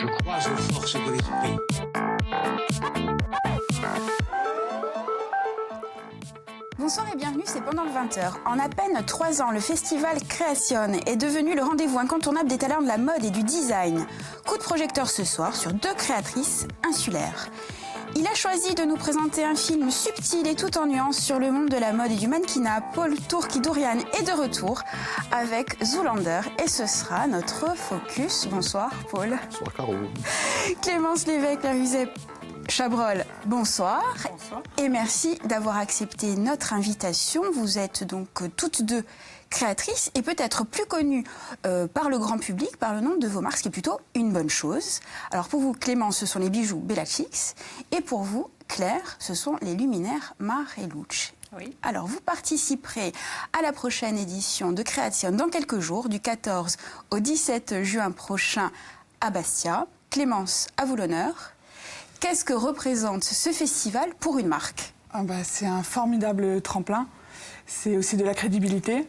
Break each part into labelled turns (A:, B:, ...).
A: Je crois aux forces de l'esprit.
B: Bonsoir et bienvenue, c'est pendant le 20h. En à peine 3 ans, le festival Création est devenu le rendez-vous incontournable des talents de la mode et du design. Coup de projecteur ce soir sur 2 créatrices insulaires. Il a choisi de nous présenter un film subtil et tout en nuances sur le monde de la mode et du mannequinat. Paul Tourkidourian est de retour avec Zoolander et ce sera notre focus. Bonsoir Paul.
C: Bonsoir Caro.
B: Clémence Lévesque, la Rusée Chabrol, bonsoir.
D: Bonsoir.
B: Et merci d'avoir accepté notre invitation. Vous êtes donc toutes deux créatrices et peut-être plus connues par le grand public, par le nom de vos marques, ce qui est plutôt une bonne chose. Alors pour vous, Clémence, ce sont les bijoux Bella Chicks. Et pour vous, Claire, ce sont les luminaires Marelucci.
D: Oui.
B: Alors, vous participerez à la prochaine édition de Création dans quelques jours, du 14 au 17 juin prochain à Bastia. Clémence, à vous l'honneur. Qu'est-ce que représente ce festival pour une marque ?
D: C'est un formidable tremplin. C'est aussi de la crédibilité.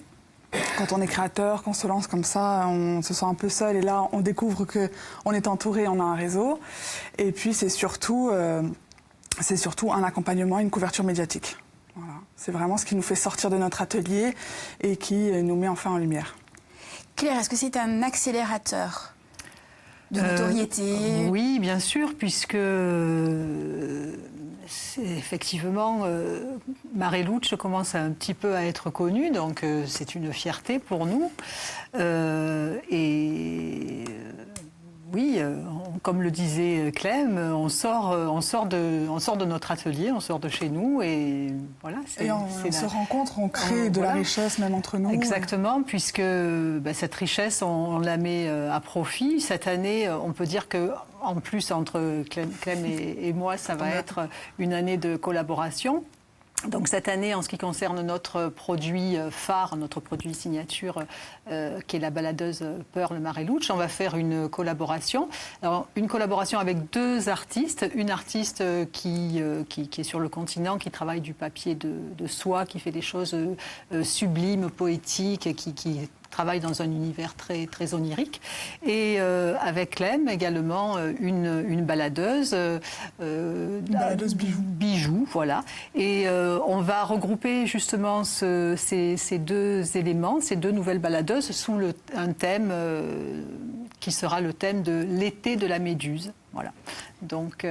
D: Quand on est créateur, qu'on se lance comme ça, on se sent un peu seul. Et là, on découvre qu'on est entouré, on a un réseau. Et puis, c'est surtout un accompagnement, une couverture médiatique. Voilà. C'est vraiment ce qui nous fait sortir de notre atelier et qui nous met enfin en lumière.
B: Claire, est-ce que c'est un accélérateur de notoriété?
E: Oui, bien sûr, puisque effectivement, Marelucci commence un petit peu à être connue, donc c'est une fierté pour nous. Oui, comme le disait Clem, on sort de notre atelier, on sort de chez nous et voilà.
D: On se rencontre, on crée de la richesse même entre nous.
E: Exactement, puisque cette richesse, on la met à profit. Cette année, on peut dire que en plus entre Clem et moi, ça va être une année de collaboration. Donc cette année, en ce qui concerne notre produit phare, notre produit signature, qui est la balladeuse Pearl Marelucci, on va faire une collaboration. Alors, une collaboration avec 2 artistes. Une artiste qui est sur le continent, qui travaille du papier de soie, qui fait des choses sublimes, poétiques, qui travaille dans un univers très, très onirique. Et avec Clem également, une balladeuse.
D: Une balladeuse
E: bijoux, voilà. Et on va regrouper justement ces 2 éléments, ces 2 nouvelles baladeuses, sous un thème qui sera le thème de l'été de la Méduse. Voilà. Donc...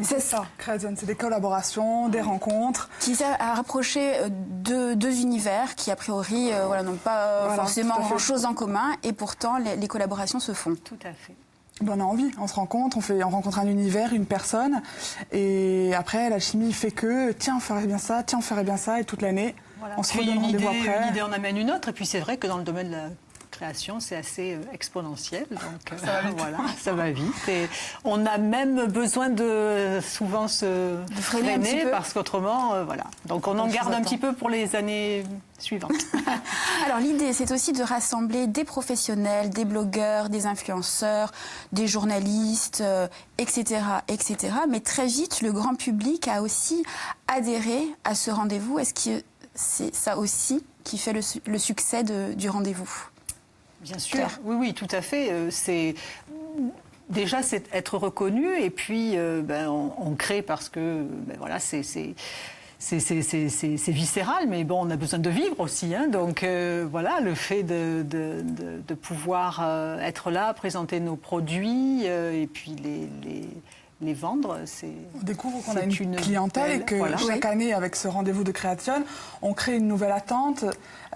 D: C'est ça, Création, c'est des collaborations, des rencontres.
B: Qui a rapproché 2 univers qui, a priori, n'ont pas forcément grand-chose en commun, et pourtant, les collaborations se font.
E: Tout à fait.
D: On a envie, on se rencontre, on rencontre un univers, une personne, et après, la chimie fait que, tiens, on ferait bien ça, tiens, on ferait bien ça, et toute l'année, on se redonne rendez-vous après.
E: Une idée en amène une autre, et puis c'est vrai que dans le domaine de la création, c'est assez exponentiel, donc ça va vite. Et on a même besoin de souvent se freiner parce qu'autrement, voilà. Donc on en garde un petit peu pour les années suivantes.
B: Alors l'idée, c'est aussi de rassembler des professionnels, des blogueurs, des influenceurs, des journalistes, etc., etc. Mais très vite, le grand public a aussi adhéré à ce rendez-vous. Est-ce que c'est ça aussi qui fait le succès du rendez-vous ?
E: Bien sûr, oui, tout à fait. Déjà, c'est être reconnu, et puis on crée parce que c'est viscéral, mais bon, on a besoin de vivre aussi. Donc le fait de pouvoir être là, présenter nos produits, et puis les vendre,
D: on découvre qu'on a une clientèle et que chaque année, avec ce rendez-vous de Création, on crée une nouvelle attente.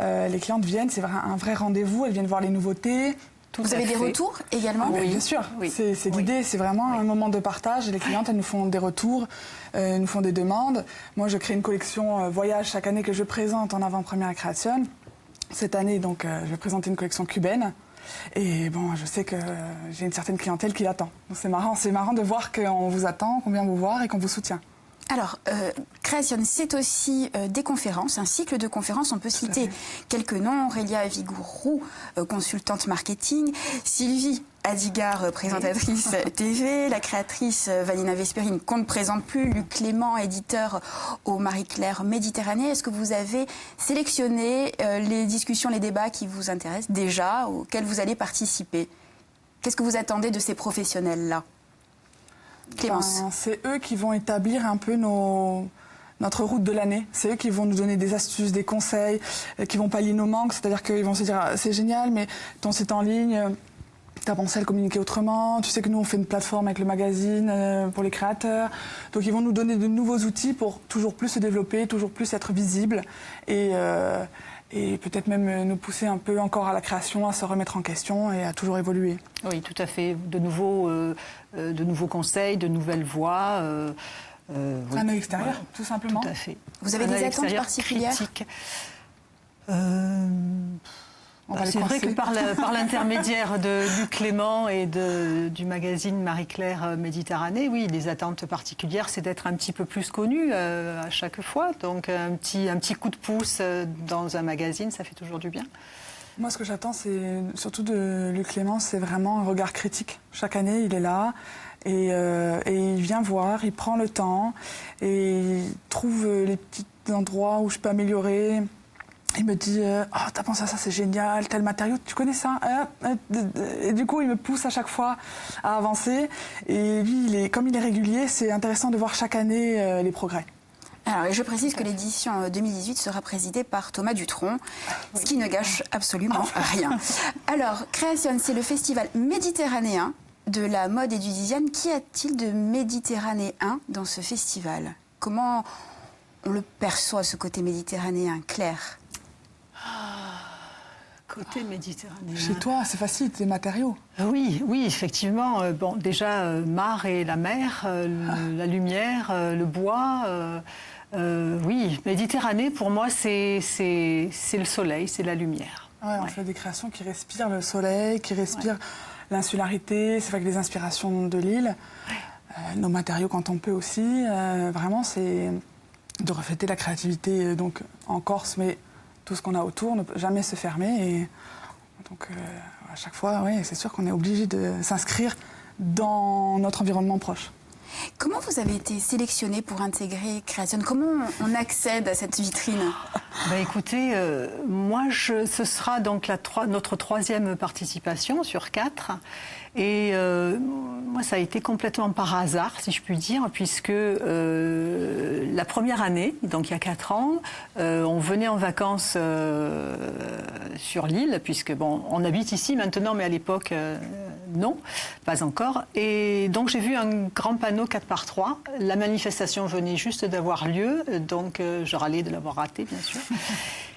D: Les clientes viennent, c'est un vrai rendez-vous, elles viennent voir les nouveautés.
B: Vous avez des retours également ?
D: Oui, bien sûr. Oui. C'est l'idée, c'est vraiment un moment de partage. Les clientes, elles nous font des retours, nous font des demandes. Moi, je crée une collection voyage chaque année que je présente en avant-première à Création. Cette année, donc, je vais présenter une collection cubaine. Et bon, je sais que j'ai une certaine clientèle qui l'attend. C'est marrant de voir qu'on vous attend, qu'on vient vous voir et qu'on vous soutient.
B: Alors, Création, c'est aussi des conférences, un cycle de conférences. On peut citer quelques noms. Aurélia Vigourou, consultante marketing. Sylvie Adigar, présentatrice TV. La créatrice Vanina Vesperine, qu'on ne présente plus. Luc Clément, éditeur au Marie-Claire Méditerranée. Est-ce que vous avez sélectionné les discussions, les débats qui vous intéressent déjà, auxquels vous allez participer ? Qu'est-ce que vous attendez de ces professionnels-là? Clémence.
D: C'est eux qui vont établir un peu notre route de l'année. C'est eux qui vont nous donner des astuces, des conseils, qui vont pallier nos manques. C'est-à-dire qu'ils vont se dire c'est génial, mais ton site en ligne, t'as pensé à le communiquer autrement. Tu sais que nous on fait une plateforme avec le magazine pour les créateurs. Donc ils vont nous donner de nouveaux outils pour toujours plus se développer, toujours plus être visible et peut-être même nous pousser un peu encore à la création, à se remettre en question et à toujours évoluer.
E: Oui, tout à fait. De nouveaux conseils, de nouvelles voies. Oui.
D: Un œil extérieur,
E: Voilà.
D: tout simplement.
E: Tout à fait.
B: Vous avez
E: Un
B: des
E: œil
B: attentes
E: extérieur
B: particulières?
E: critique.
D: On va les
E: C'est vrai
D: coincer.
E: que par l'intermédiaire de Luc Clément et du magazine Marie-Claire Méditerranée, oui, les attentes particulières, c'est d'être un petit peu plus connu à chaque fois. Donc un petit coup de pouce dans un magazine, ça fait toujours du bien.
D: Moi, ce que j'attends, c'est surtout de Luc Clément, c'est vraiment un regard critique. Chaque année, il est là et il vient voir, il prend le temps et il trouve les petits endroits où je peux améliorer. Il me dit oh, t'as pensé à ça, c'est génial, tel matériau, tu connais ça? Et du coup, il me pousse à chaque fois à avancer. Et lui, comme il est régulier, c'est intéressant de voir chaque année les progrès.
B: Alors, et je précise que l'édition 2018 sera présidée par Thomas Dutronc, ce qui ne gâche absolument rien. Alors, Création, c'est le festival méditerranéen de la mode et du design. Qu'y a-t-il de méditerranéen dans ce festival? Comment on le perçoit, ce côté méditerranéen, Claire?
E: Côté méditerranéen.
D: Chez toi, c'est facile, tes matériaux.
E: Oui, oui, effectivement. Bon, déjà, Mar et la mer, la lumière, le bois. Oui, Méditerranée, pour moi, c'est le soleil, c'est la lumière.
D: Ouais, on fait des créations qui respirent le soleil, qui respirent l'insularité. C'est vrai que les inspirations de l'île, nos matériaux quand on peut aussi. Vraiment, c'est de refléter la créativité donc en Corse, mais tout ce qu'on a autour, ne peut jamais se fermer. Et donc, à chaque fois, oui, c'est sûr qu'on est obligé de s'inscrire dans notre environnement proche.
B: Comment vous avez été sélectionné pour intégrer Création? Comment on accède à cette vitrine?
E: Écoutez, moi, ce sera donc notre 3e participation sur 4. Et moi, ça a été complètement par hasard, si je puis dire, puisque la première année, donc il y a 4 ans, on venait en vacances sur l'île, puisque bon, on habite ici maintenant, mais à l'époque, non, pas encore. Et donc j'ai vu un grand panneau 4x3. La manifestation venait juste d'avoir lieu, donc je râlais de l'avoir raté, bien sûr.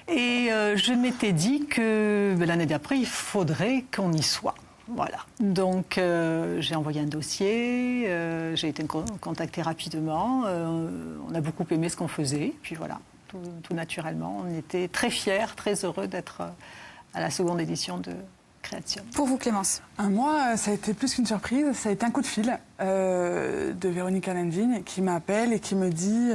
E: Et je m'étais dit que l'année d'après, il faudrait qu'on y soit. Voilà. Donc j'ai envoyé un dossier, j'ai été contactée rapidement. On a beaucoup aimé ce qu'on faisait. Puis voilà, tout naturellement, on était très fiers, très heureux d'être à la 2e édition de Création.
B: Pour vous, Clémence?
D: Moi, ça a été plus qu'une surprise. Ça a été un coup de fil de Véronique Alandine qui m'appelle et qui me dit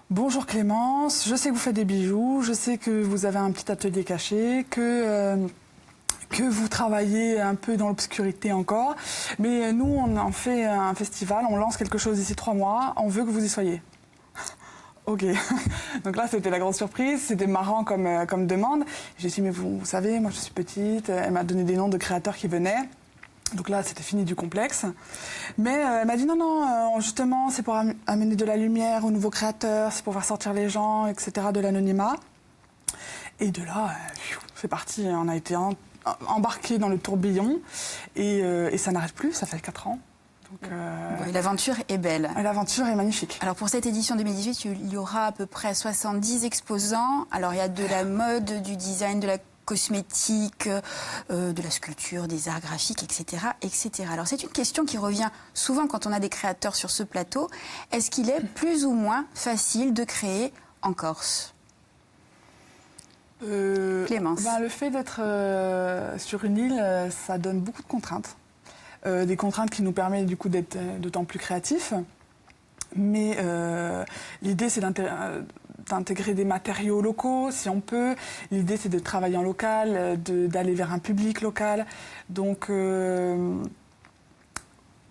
D: bonjour Clémence, je sais que vous faites des bijoux, je sais que vous avez un petit atelier caché, que vous travaillez un peu dans l'obscurité encore, mais nous, on en fait un festival, on lance quelque chose d'ici 3 mois, on veut que vous y soyez. Ok. Donc là, c'était la grosse surprise, c'était marrant comme demande. J'ai dit, mais vous savez, moi je suis petite, elle m'a donné des noms de créateurs qui venaient. Donc là, c'était fini du complexe. Mais elle m'a dit, non, justement, c'est pour amener de la lumière aux nouveaux créateurs, c'est pour faire sortir les gens, etc., de l'anonymat. Et de là, c'est parti, on a été embarqué dans le tourbillon et ça n'arrête plus, ça fait 4 ans. Donc,
B: l'aventure est belle.
D: L'aventure est magnifique.
B: Alors pour cette édition 2018, il y aura à peu près 70 exposants. Alors il y a de la mode, du design, de la cosmétique, de la sculpture, des arts graphiques, etc., etc. Alors c'est une question qui revient souvent quand on a des créateurs sur ce plateau. Est-ce qu'il est plus ou moins facile de créer en Corse? Clémence.
D: Le fait d'être sur une île, ça donne beaucoup de contraintes. Des contraintes qui nous permettent du coup d'être d'autant plus créatifs. Mais l'idée, c'est d'intégrer des matériaux locaux, si on peut. L'idée, c'est de travailler en local, d'aller vers un public local. Donc,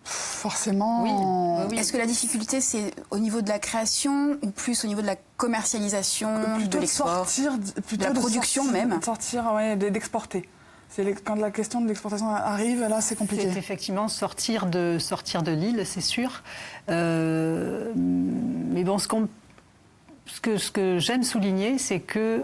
D: forcément...
B: Oui. Est-ce que la difficulté, c'est au niveau de la création ou plus au niveau de la commercialisation, de l'export,
D: de la
B: production même?
D: d'exporter. Quand la question de l'exportation arrive, là, c'est compliqué.
E: C'est effectivement sortir de l'île, c'est sûr. Mais bon, ce que j'aime souligner, c'est que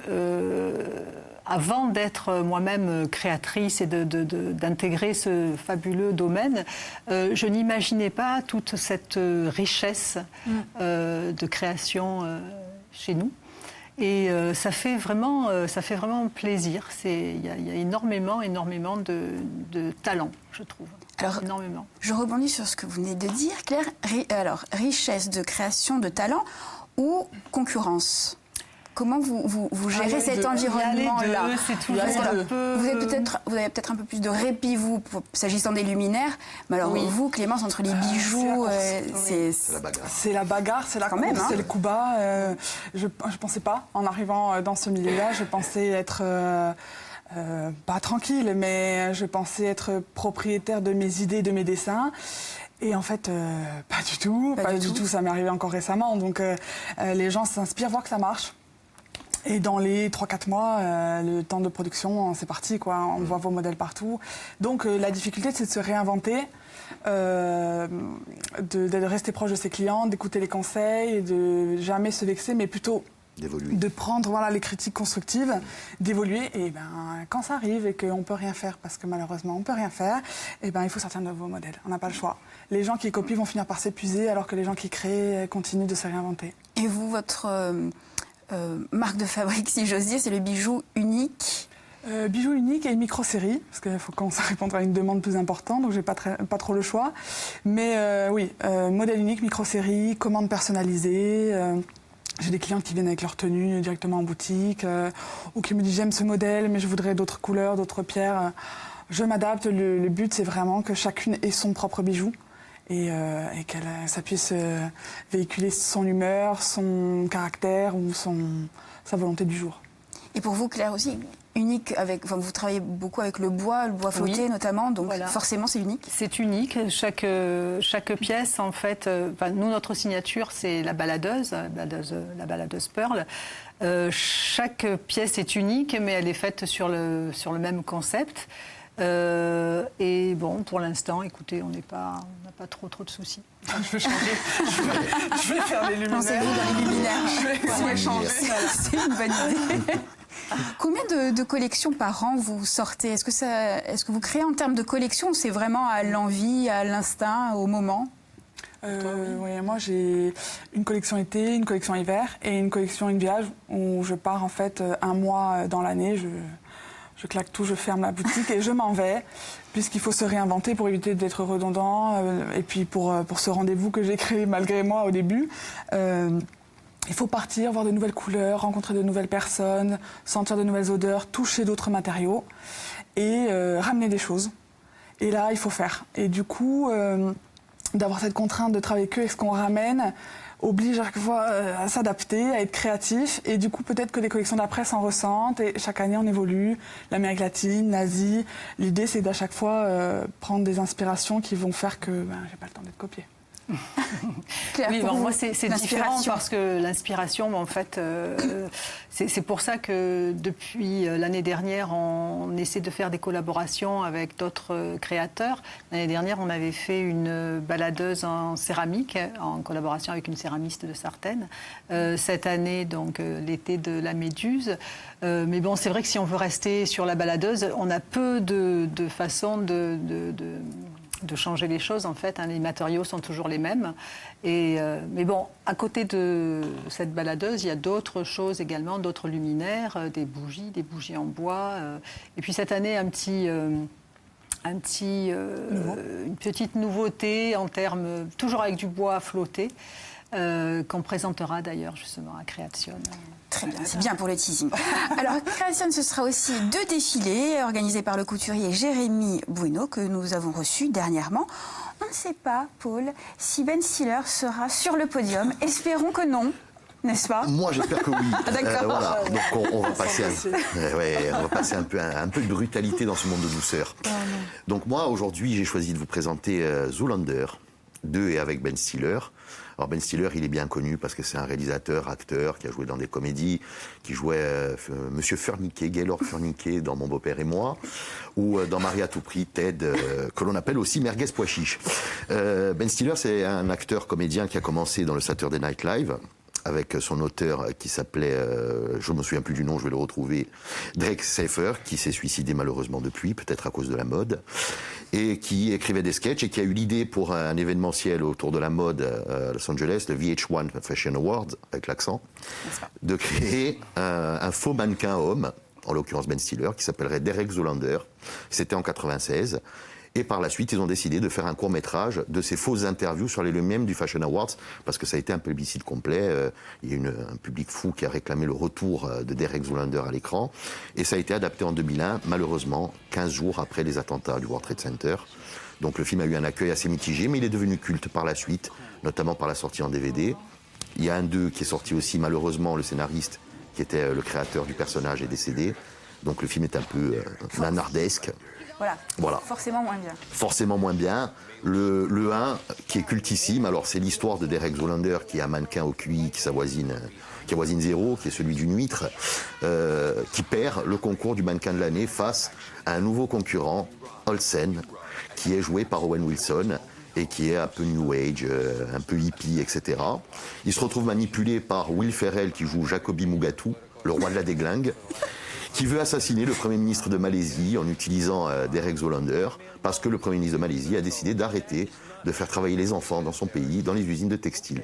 E: avant d'être moi-même créatrice et d'intégrer ce fabuleux domaine, je n'imaginais pas toute cette richesse de création chez nous. Et ça fait vraiment plaisir. Il y a énormément de talent, je trouve.
B: Alors,
E: énormément.
B: Je rebondis sur ce que vous venez de dire, Claire. Alors, richesse de création de talent ou concurrence? Comment vous gérez cet environnement-là?
E: C'est toujours un peu...
B: Vous avez peut-être un peu plus de répit, vous, s'agissant des luminaires. Mais alors, vous, Clémence, entre les bijoux,
A: C'est la bagarre.
D: C'est la bagarre, c'est la
B: Quand
D: course,
B: même, hein.
D: c'est le coup bas. Je ne pensais pas, en arrivant dans ce milieu-là, je pensais être... pas tranquille, mais je pensais être propriétaire de mes idées, de mes dessins. Et en fait, pas du tout. Pas du tout, ça m'est arrivé encore récemment. Donc, les gens s'inspirent, voient que ça marche. Et dans les 3-4 mois, le temps de production, c'est parti, quoi. On voit vos modèles partout. Donc, la difficulté, c'est de se réinventer, de rester proche de ses clients, d'écouter les conseils, et de jamais se vexer, mais plutôt de prendre les critiques constructives, d'évoluer. Et quand ça arrive et qu'on ne peut rien faire, parce que malheureusement, on ne peut rien faire, il faut sortir de nouveaux modèles. On n'a pas le choix. Les gens qui copient vont finir par s'épuiser, alors que les gens qui créent continuent de se réinventer.
B: Et vous, votre... marque de fabrique, si j'ose dire, c'est le bijou unique.
D: Bijou unique et micro-série, parce qu'il faut commencer à répondre à une demande plus importante, donc j'ai pas trop le choix. Mais modèle unique, micro-série, commande personnalisée. J'ai des clients qui viennent avec leur tenue directement en boutique, ou qui me disent j'aime ce modèle, mais je voudrais d'autres couleurs, d'autres pierres. Je m'adapte. Le but, c'est vraiment que chacune ait son propre bijou. Et que ça puisse véhiculer son humeur, son caractère ou sa volonté du jour.
B: Et pour vous, Claire, aussi, unique, vous travaillez beaucoup avec le bois flotté notamment, donc forcément c'est unique.
E: C'est unique, chaque pièce en fait, nous notre signature c'est la baladeuse Pearl. Chaque pièce est unique mais elle est faite sur le même concept. Et bon, pour l'instant, écoutez, on n'a pas trop de soucis.
D: Je vais changer. Je vais faire des luminaires.
B: Lancez-vous dans les luminaires.
D: Je vais changer.
B: C'est une bonne idée. Combien de collections par an vous sortez? Est-ce que vous créez en termes de collections ou c'est vraiment à l'envie, à l'instinct, au moment?
D: Moi j'ai une collection été, une collection hiver et une collection une viage où je pars en fait un mois dans l'année. Je claque tout, je ferme la boutique et je m'en vais, puisqu'il faut se réinventer pour éviter d'être redondant. Et puis pour ce rendez-vous que j'ai créé malgré moi au début, il faut partir, voir de nouvelles couleurs, rencontrer de nouvelles personnes, sentir de nouvelles odeurs, toucher d'autres matériaux et ramener des choses. Et là, il faut faire. Et du coup, d'avoir cette contrainte de travailler que avec ce qu'on ramène, oblige à chaque fois à s'adapter, à être créatif. Et du coup, peut-être que les collections d'après s'en ressentent. Et chaque année, on évolue. L'Amérique latine, l'Asie. L'idée, c'est d'à chaque fois prendre des inspirations qui vont faire que j'ai pas le temps d'être copiée.
B: Claire,
E: oui,
B: pour vous,
E: moi c'est différent parce que l'inspiration, en fait, c'est pour ça que depuis l'année dernière, on essaie de faire des collaborations avec d'autres créateurs. L'année dernière, on avait fait une baladeuse en céramique en collaboration avec une céramiste de Sartène. Cette année, donc l'été de la Méduse. Mais bon, c'est vrai que si on veut rester sur la baladeuse, on a peu de façons de changer les choses, en fait. Les matériaux sont toujours les mêmes. Mais bon, à côté de cette baladeuse, il y a d'autres choses également, d'autres luminaires, des bougies en bois. Et puis cette année, une petite nouveauté en termes, toujours avec du bois flotté, qu'on présentera d'ailleurs justement à Création.
B: Très bien, c'est bien pour le teasing. Alors, Création, ce sera aussi 2 défilés organisés par le couturier Jérémy Bouineau que nous avons reçu dernièrement. On ne sait pas, Paul, si Ben Stiller sera sur le podium. Espérons que non, n'est-ce pas?
C: Moi, j'espère que oui.
B: D'accord.
C: Voilà. Donc, on va passer un peu de brutalité dans ce monde de douceur. Donc, moi, aujourd'hui, j'ai choisi de vous présenter Zoolander, 2 est avec Ben Stiller. Alors Ben Stiller, il est bien connu parce que c'est un réalisateur, acteur, qui a joué dans des comédies, qui jouait Monsieur Furniquet, Gaylord Furniquet dans Mon beau-père et moi, ou dans Marie à tout prix, Ted, que l'on appelle aussi Merguez Pois Chiche. Ben Stiller, c'est un acteur comédien qui a commencé dans le Saturday Night Live, avec son auteur qui s'appelait, je ne me souviens plus du nom, je vais le retrouver, Drake Safer, qui s'est suicidé malheureusement depuis, peut-être à cause de la mode, et qui écrivait des sketchs et qui a eu l'idée pour un événementiel autour de la mode à Los Angeles, le VH1 Fashion Awards, avec l'accent, de créer un faux mannequin homme, en l'occurrence Ben Stiller, qui s'appellerait Derek Zoolander. C'était en 96. Et par la suite, ils ont décidé de faire un court-métrage de ces fausses interviews sur les lieux mêmes du Fashion Awards, parce que ça a été un plébiscite complet. Il y a eu un public fou qui a réclamé le retour de Derek Zoolander à l'écran. Et ça a été adapté en 2001, malheureusement, 15 jours après les attentats du World Trade Center. Donc le film a eu un accueil assez mitigé, mais il est devenu culte par la suite, notamment par la sortie en DVD. Il y a un 2 qui est sorti aussi, malheureusement, le scénariste, qui était le créateur du personnage, est décédé. Donc le film est un peu nanardesque.
B: Voilà. Forcément moins bien.
C: Forcément moins bien. Le 1, qui est cultissime, alors c'est l'histoire de Derek Zoolander, qui est un mannequin au QI qui avoisine 0, qui est celui d'une huître, qui perd le concours du mannequin de l'année face à un nouveau concurrent, Olsen, qui est joué par Owen Wilson et qui est un peu New Age, un peu hippie, etc. Il se retrouve manipulé par Will Ferrell, qui joue Jacoby Mugatu, le roi de la déglingue, qui veut assassiner le Premier ministre de Malaisie en utilisant Derek Zoolander, parce que le Premier ministre de Malaisie a décidé d'arrêter de faire travailler les enfants dans son pays, dans les usines de textile.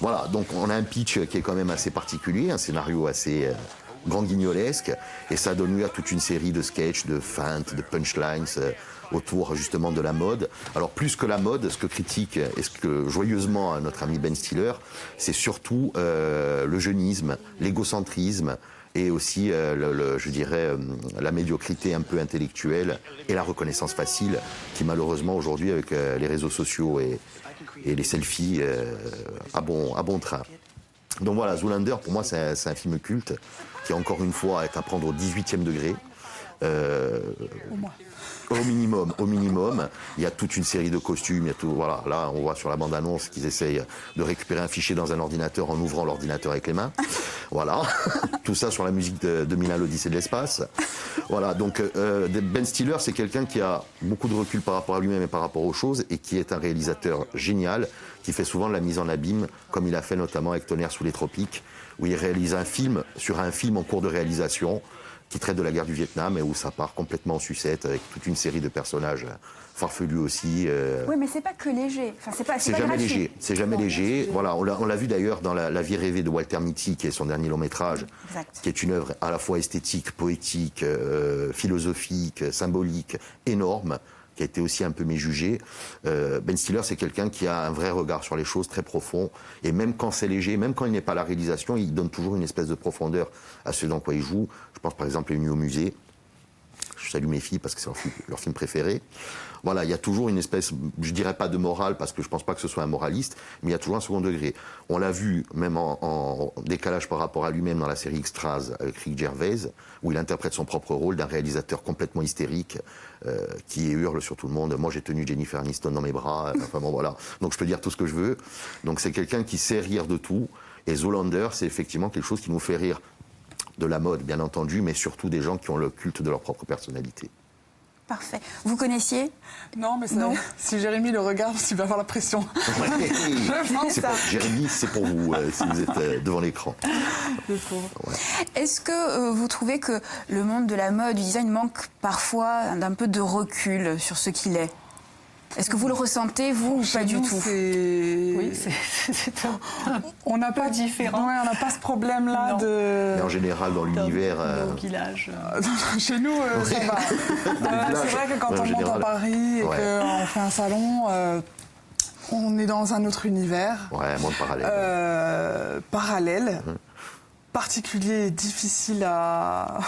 C: Voilà, donc on a un pitch qui est quand même assez particulier, un scénario assez grand guignolesque, et ça donne lieu à toute une série de sketchs, de feintes, de punchlines autour justement de la mode. Alors plus que la mode, ce que critique et ce que joyeusement notre ami Ben Stiller, c'est surtout le jeunisme, l'égocentrisme, et aussi, je dirais, la médiocrité un peu intellectuelle et la reconnaissance facile qui, malheureusement, aujourd'hui, avec les réseaux sociaux et les selfies, a bon train. Donc voilà, Zoolander, pour moi, c'est un film culte qui, encore une fois, est à prendre au 18e degré.
D: Au moins.
C: Au minimum, il y a toute une série de costumes, il y a tout, voilà, là on voit sur la bande-annonce qu'ils essayent de récupérer un fichier dans un ordinateur en ouvrant l'ordinateur avec les mains, voilà, tout ça sur la musique de 2001 l'Odyssée de l'espace, voilà, donc Ben Stiller c'est quelqu'un qui a beaucoup de recul par rapport à lui-même et par rapport aux choses et qui est un réalisateur génial, qui fait souvent de la mise en abîme, comme il a fait notamment avec Tonnerre sous les tropiques, où il réalise un film sur un film en cours de réalisation, qui traite de la guerre du Vietnam et où ça part complètement en sucette avec toute une série de personnages farfelus aussi.
B: Oui, mais c'est pas que léger. Enfin, c'est pas
C: jamais
B: gratuit.
C: léger. C'est jamais léger. Voilà, on l'a vu d'ailleurs dans la vie rêvée de Walter Mitty, qui est son dernier long métrage, qui est une œuvre à la fois esthétique, poétique, philosophique, symbolique, énorme, qui a été aussi un peu méjugé. Ben Stiller, c'est quelqu'un qui a un vrai regard sur les choses, très profond. Et même quand c'est léger, même quand il n'est pas à la réalisation, il donne toujours une espèce de profondeur à ce dans quoi il joue. Je pense par exemple à Une nuit au musée. Je salue mes filles parce que c'est leur film préféré. Voilà, il y a toujours une espèce, je dirais pas de morale parce que je pense pas que ce soit un moraliste, mais il y a toujours un second degré. On l'a vu même en décalage par rapport à lui-même dans la série Extras avec Rick Gervais, où il interprète son propre rôle d'un réalisateur complètement hystérique qui hurle sur tout le monde. Moi, j'ai tenu Jennifer Aniston dans mes bras. Enfin bon, voilà. Donc je peux dire tout ce que je veux. Donc c'est quelqu'un qui sait rire de tout. Et Zoolander, c'est effectivement quelque chose qui nous fait rire de la mode, bien entendu, mais surtout des gens qui ont le culte de leur propre personnalité.
B: Parfait. Vous connaissiez?
D: Non, mais si Jérémy le regarde, il va avoir la pression.
C: Ouais. Jérémy, c'est pour vous, si vous êtes devant l'écran.
D: Le pauvre.
C: Ouais.
B: Est-ce que vous trouvez que le monde de la mode, du design, manque parfois d'un peu de recul sur ce qu'il est? Est-ce que vous le ressentez, vous, ou pas du tout?
E: Oui, c'est
D: on n'a pas
E: différent.
D: Ouais, on n'a pas ce problème-là de.
C: Mais en général, dans l'univers.
E: Au village.
D: Chez nous, ça va. C'est vrai que quand on monte à Paris et qu'on fait un salon, on est dans un autre univers.
C: Ouais, un monde parallèle.
D: Parallèle, particulier et difficile à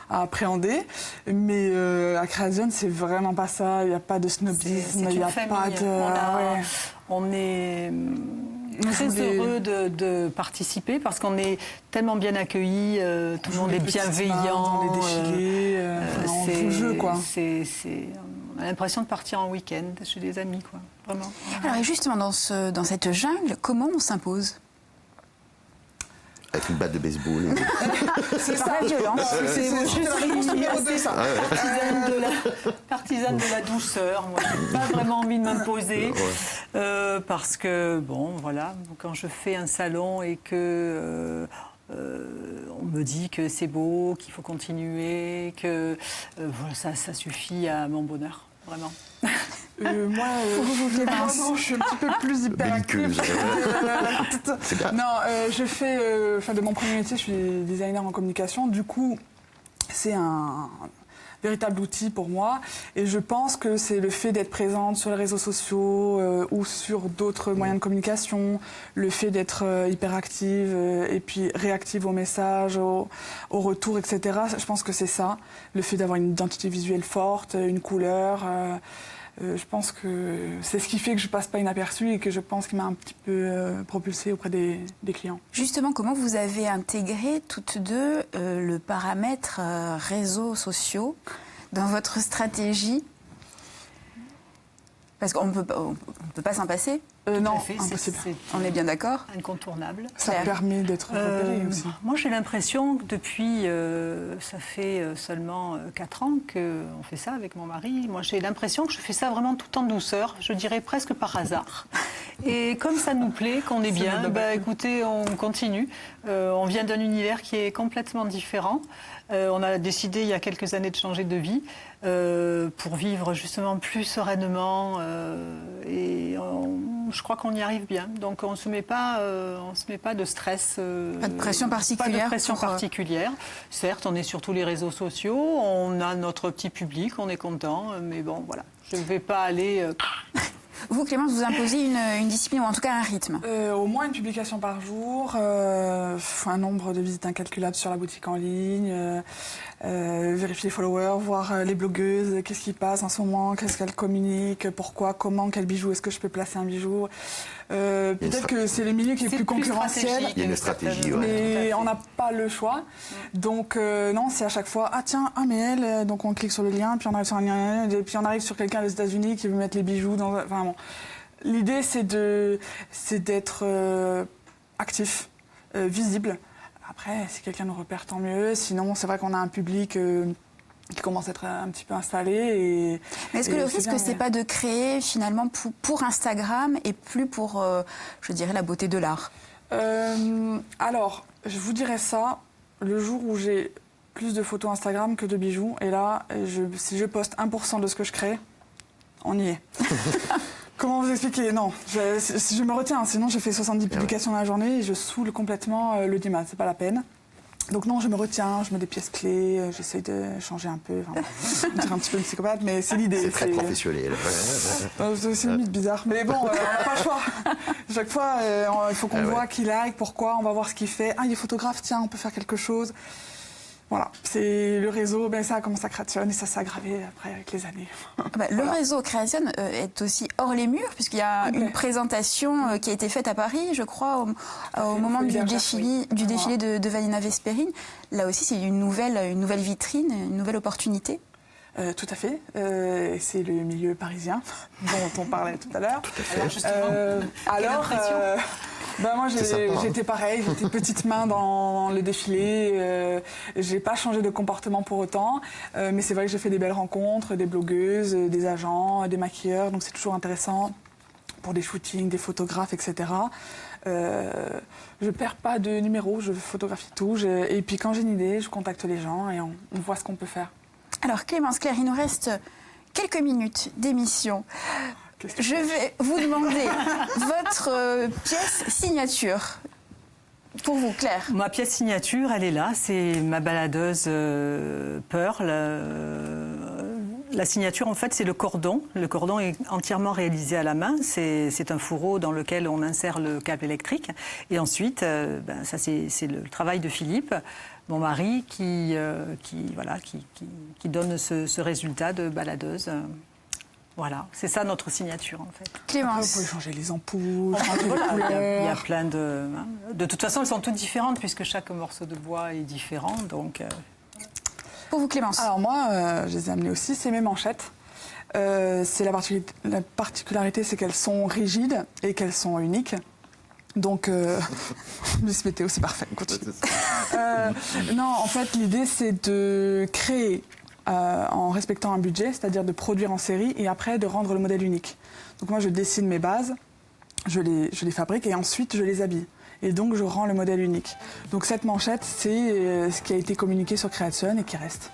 D: appréhender, mais à Création, c'est vraiment pas ça. Il n'y a pas de snobisme, il n'y a pas de.
E: On est très heureux de participer parce qu'on est tellement bien accueillis, tout le monde est bienveillant.
D: Dans les défilés, on joue le jeu, quoi.
E: On a l'impression de partir en week-end chez des amis, quoi. Vraiment.
B: Alors et justement, dans cette jungle, comment on s'impose?
C: Avec une batte de baseball.
B: C'est par la violence.
E: C'est je suis assez partisane de la douceur. Moi, j'ai pas vraiment envie de m'imposer parce que bon, voilà, quand je fais un salon et que on me dit que c'est beau, qu'il faut continuer, que voilà, ça suffit à mon bonheur, vraiment.
D: Moi, je suis un petit peu plus hyperactive. Non, je fais, de mon premier métier, je suis designer en communication. Du coup, c'est un véritable outil pour moi. Et je pense que c'est le fait d'être présente sur les réseaux sociaux ou sur d'autres moyens de communication, le fait d'être hyperactive et puis réactive aux messages, aux retours, etc. Je pense que c'est ça, le fait d'avoir une identité visuelle forte, une couleur. Je pense que c'est ce qui fait que je passe pas inaperçue et que je pense qu'il m'a un petit peu propulsée auprès des clients.
B: Justement, comment vous avez intégré toutes deux le paramètre réseaux sociaux dans votre stratégie? Parce qu'on ne peut pas s'en passer.
D: Non,
E: fait,
D: impossible.
B: On est bien d'accord?
E: Incontournable.
D: Ça permet d'être repéré aussi.
E: Moi, j'ai l'impression que depuis, ça fait seulement 4 ans qu'on fait ça avec mon mari. Moi, j'ai l'impression que je fais ça vraiment tout en douceur, je dirais presque par hasard. Et comme ça nous plaît, qu'on est bien, écoutez, on continue. On vient d'un univers qui est complètement différent. On a décidé il y a quelques années de changer de vie pour vivre justement plus sereinement et je crois qu'on y arrive bien. Donc on ne se met pas de stress.
B: Pas de pression particulière.
E: Pas de pression particulière. Certes, on est sur tous les réseaux sociaux, on a notre petit public, on est content, mais bon, voilà. Je ne vais pas aller...
B: Vous, Clémence, vous imposez une discipline ou en tout cas un rythme?
D: Au moins une publication par jour, un nombre de visites incalculable sur la boutique en ligne, vérifier les followers, voir les blogueuses, qu'est-ce qui passe en ce moment, qu'est-ce qu'elles communiquent, pourquoi, comment, quel bijou, est-ce que je peux placer un bijou. Peut-être que c'est le milieu qui est plus concurrentiel.
C: Il y a une stratégie,
D: mais on n'a pas le choix. Donc non, c'est à chaque fois, ah tiens, mais elle, donc on clique sur le lien, puis on arrive sur un lien, et puis on arrive sur quelqu'un des États-Unis qui veut mettre les bijoux dans... Enfin, bon. L'idée, c'est d'être actif, visible. Après, si quelqu'un nous repère, tant mieux. Sinon, c'est vrai qu'on a un public qui commence à être un petit peu installé.
B: Mais est-ce que le risque, c'est pas de créer finalement pour Instagram et plus pour, je dirais, la beauté de l'art?
D: Alors, je vous dirais ça le jour où j'ai plus de photos Instagram que de bijoux. Et là, si je poste 1% de ce que je crée, on y est. Comment vous expliquer? Non, je me retiens, sinon j'ai fait 70 publications dans la journée et je saoule complètement le dimanche, c'est pas la peine. Donc non, je me retiens, je mets des pièces clés, j'essaie de changer un peu, on dirait un petit peu une psychopathe, mais c'est l'idée.
C: C'est très professionnel.
D: C'est limite bizarre, mais bon, on n'a pas le choix. Chaque fois, il faut qu'on voit qui like, pourquoi, on va voir ce qu'il fait. Ah, il est photographe, tiens, on peut faire quelque chose. Voilà, c'est le réseau, ça commence à créationner et ça s'est aggravé après avec les années.
B: Le réseau créationne est aussi hors les murs puisqu'il y a une présentation qui a été faite à Paris, je crois, au moment du défilé de Vanina Vesperine. Là aussi, c'est une nouvelle vitrine, une nouvelle opportunité.
D: Tout à fait. C'est le milieu parisien dont on parlait tout à l'heure.
C: Tout à fait.
D: Alors, moi j'étais pareil, j'étais petite main dans le défilé. J'ai pas changé de comportement pour autant, mais c'est vrai que j'ai fait des belles rencontres, des blogueuses, des agents, des maquilleurs, donc c'est toujours intéressant pour des shootings, des photographes, etc. Je perds pas de numéro, je photographie tout, et puis quand j'ai une idée, je contacte les gens et on voit ce qu'on peut faire.
B: Alors Clémence, Claire, il nous reste quelques minutes d'émission. Je vais vous demander votre pièce signature. Pour vous, Claire.
E: Ma pièce signature, elle est là, c'est ma baladeuse Pearl. La signature, en fait, c'est le cordon. Le cordon est entièrement réalisé à la main. C'est un fourreau dans lequel on insère le câble électrique. Et ensuite, ça c'est le travail de Philippe, mon mari, qui donne ce résultat de baladeuse. Voilà, c'est ça notre signature en fait.
B: Clémence.
D: Vous pouvez changer les ampoules, changer
E: Voilà,
D: les couleurs.
E: il y a plein de... De toute façon, elles sont toutes différentes puisque chaque morceau de bois est différent. Donc,
B: Pour vous, Clémence.
D: Alors moi, je les ai amenées aussi, c'est mes manchettes. La particularité, c'est qu'elles sont rigides et qu'elles sont uniques. Donc, Miss Météo, c'est parfait, on continue. Non, en fait, l'idée, c'est de créer en respectant un budget, c'est-à-dire de produire en série et après de rendre le modèle unique. Donc moi, je dessine mes bases, je les fabrique et ensuite je les habille. Et donc, je rends le modèle unique. Donc cette manchette, c'est ce qui a été communiqué sur Creation et qui reste.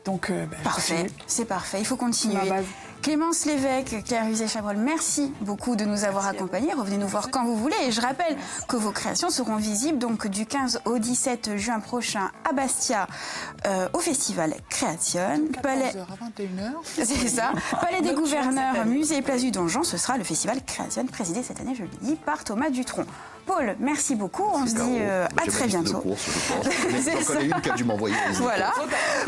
D: Donc,
B: parfait, c'est parfait, il faut continuer.
D: Ma base.
B: Clémence Lévesque, Claire Huzet-Chabrol, merci beaucoup de nous avoir accompagnés. Revenez nous voir quand vous voulez. Et je rappelle que vos créations seront visibles donc du 15 au 17 juin prochain à Bastia au festival Creation.
D: 14h à 21h.
B: C'est ça. Palais des Gouverneurs, Musée et Place du Donjon, ce sera le festival Creation présidé cette année, je le dis, par Thomas Dutronc. Paul, merci beaucoup. On se dit à très bientôt.
C: C'est ça. Une qui a dû m'envoyer.
B: Voilà.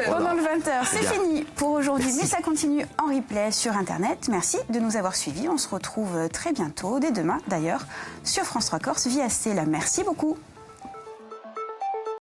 B: Pendant le 20h, c'est fini pour aujourd'hui, mais ça continue en replay sur Internet. Merci de nous avoir suivis. On se retrouve très bientôt, dès demain d'ailleurs, sur France 3 Corse via Stella. Merci beaucoup.